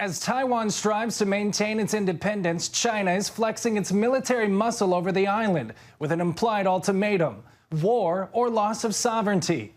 As Taiwan strives to maintain its independence, China is flexing its military muscle over the island with an implied ultimatum: war or loss of sovereignty.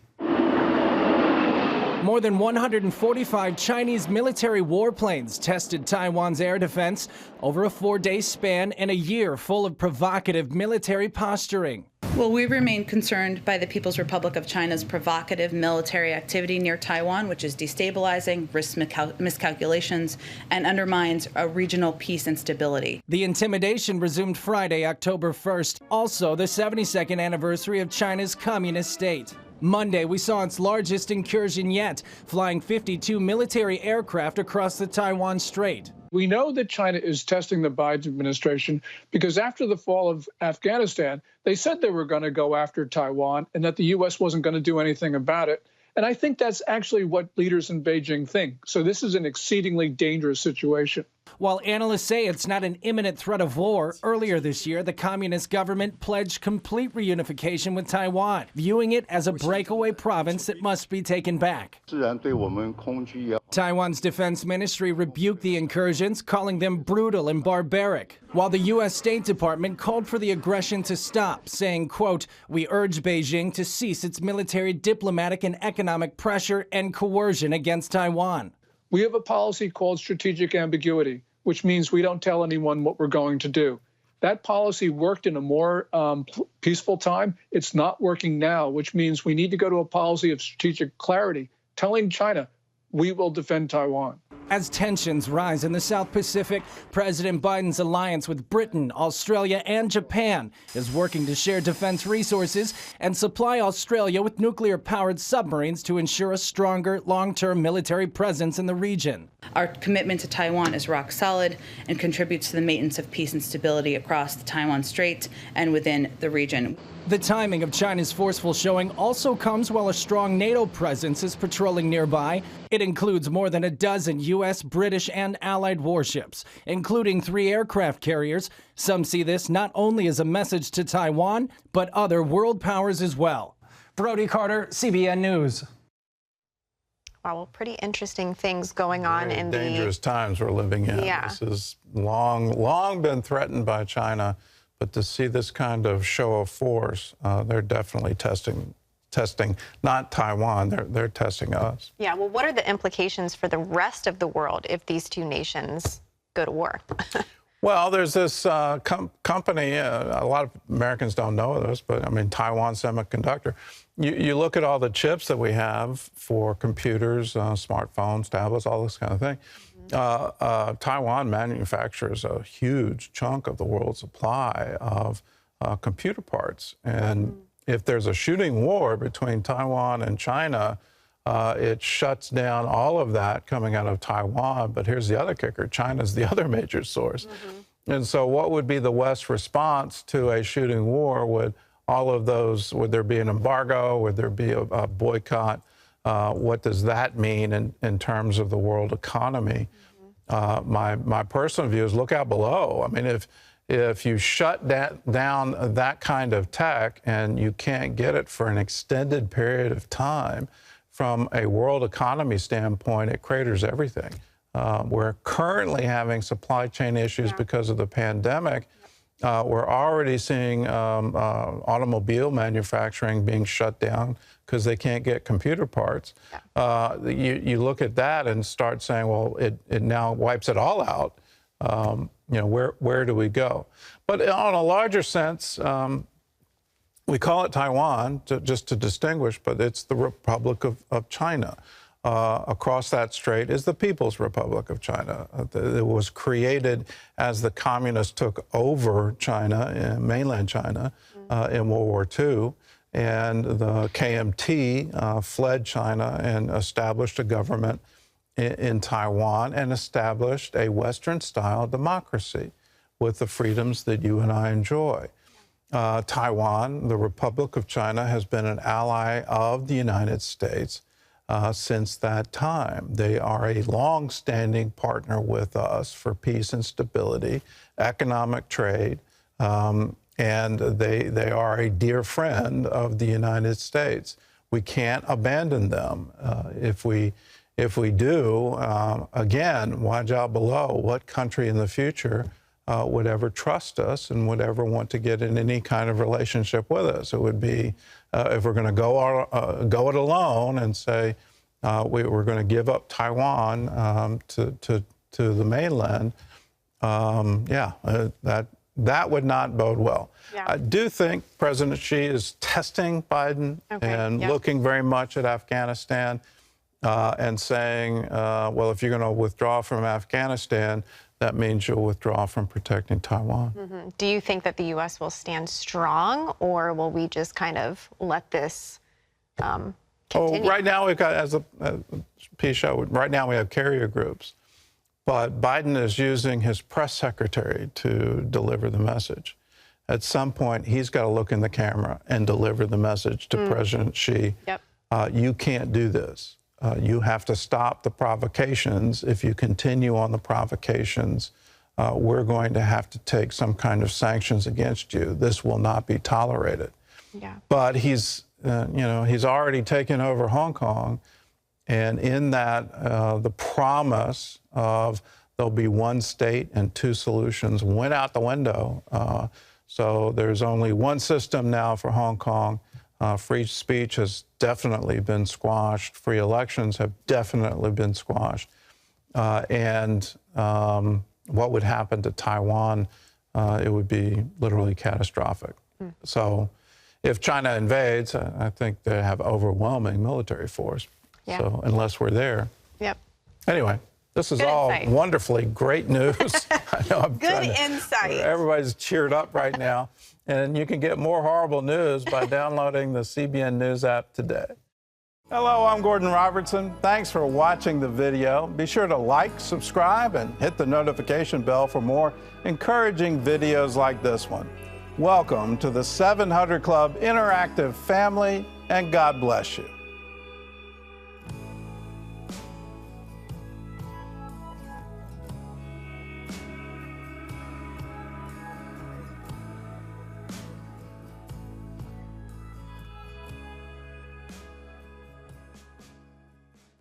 More than 145 Chinese military warplanes tested Taiwan's air defense over a 4-day span in a year full of provocative military posturing. Well, we remain concerned by the People's Republic of China's provocative military activity near Taiwan, which is destabilizing, risks miscalculations, and undermines regional peace and stability. The intimidation resumed Friday, October 1st, also the 72nd anniversary of China's communist state. Monday, we saw its largest incursion yet, flying 52 military aircraft across the Taiwan Strait. We know that China is testing the Biden administration because after the fall of Afghanistan, they said they were going to go after Taiwan and that the U.S. wasn't going to do anything about it. And I think that's actually what leaders in Beijing think. So this is an exceedingly dangerous situation. While analysts say it's not an imminent threat of war, earlier this year, the communist government pledged complete reunification with Taiwan, viewing it as a breakaway province that must be taken back. Taiwan's defense ministry rebuked the incursions, calling them brutal and barbaric, while the U.S. State Department called for the aggression to stop, saying, quote, "We urge Beijing to cease its military, diplomatic, and economic pressure and coercion against Taiwan." We have a policy called strategic ambiguity, which means we don't tell anyone what we're going to do. That policy worked in a more peaceful time. It's not working now, which means we need to go to a policy of strategic clarity, telling China, we will defend Taiwan. As tensions rise in the South Pacific, President Biden's alliance with Britain, Australia, and Japan is working to share defense resources and supply Australia with nuclear-powered submarines to ensure a stronger, long-term military presence in the region. Our commitment to Taiwan is rock solid and contributes to the maintenance of peace and stability across the Taiwan Strait and within the region. The timing of China's forceful showing also comes while a strong NATO presence is patrolling nearby. It includes more than a dozen U.S., British, and Allied warships, including 3 aircraft carriers. Some see this not only as a message to Taiwan, but other world powers as well. Brody Carter, CBN News. Wow, well, pretty interesting things going on in the dangerous times we're living in. Yeah. This has long been threatened by China. But to see this kind of show of force, they're definitely testing not Taiwan, they're testing us. Yeah, well, what are the implications for the rest of the world if these two nations go to war? Well, there's this company, a lot of Americans don't know this, but I mean, Taiwan Semiconductor. You look at all the chips that we have for computers, smartphones, tablets, all this kind of thing. Taiwan manufactures a huge chunk of the world's supply of computer parts. And if there's a shooting war between Taiwan and China, it shuts down all of that coming out of Taiwan. But here's the other kicker. China's the other major source. And so what would be the West's response to a shooting war? Would all of those, would there be an embargo? Would there be a boycott? What does that mean in terms of the world economy? My personal view is look out below. I mean, if you shut down that kind of tech and you can't get it for an extended period of time, from a world economy standpoint, it craters everything. We're currently having supply chain issues because of the pandemic. We're already seeing automobile manufacturing being shut down because they can't get computer parts. You look at that and start saying, well, it now wipes it all out. You know, where do we go? But on a larger sense, we call it Taiwan just to distinguish, but it's the Republic of China. Across that strait is the People's Republic of China. It was created as the communists took over China, mainland China, in World War II. And the KMT fled China and established a government in Taiwan and established a Western-style democracy with the freedoms that you and I enjoy. Taiwan, the Republic of China, has been an ally of the United States since that time. They are a long-standing partner with us for peace and stability, economic trade, and they are a dear friend of the United States. We can't abandon them. If we If we do, again, watch out below. What country in the future would ever trust us and would ever want to get in any kind of relationship with us? It would be if we're going to go it alone and say we're going to give up Taiwan to the mainland. That would not bode well. Yeah. I do think President Xi is testing Biden and looking very much at Afghanistan and saying, well, if you're going to withdraw from Afghanistan, that means you'll withdraw from protecting Taiwan. Mm-hmm. Do you think that the U.S. will stand strong, or will we just kind of let this continue? Oh, right now we've got, as a piece show, right now we have carrier groups. But Biden is using his press secretary to deliver the message. At some point, he's got to look in the camera and deliver the message to President Xi. Yep. You can't do this. You have to stop the provocations. If you continue on the provocations, we're going to have to take some kind of sanctions against you. This will not be tolerated. Yeah. But he's already taken over Hong Kong. And in that, the promise of there'll be one state and two solutions went out the window. So there's only one system now for Hong Kong. Free speech has definitely been squashed. Free elections have definitely been squashed. And what would happen to Taiwan, it would be literally catastrophic. So if China invades, I think they have overwhelming military force. Yeah. So unless we're there. Yep. Anyway, this is Good all insight. Wonderfully great news. I know I'm Good insight. Everybody's cheered up right now. And you can get more horrible news by downloading the CBN News app today. Hello, I'm Gordon Robertson. Thanks for watching the video. Be sure to like, subscribe, and hit the notification bell for more encouraging videos like this one. Welcome to the 700 Club Interactive family, and God bless you.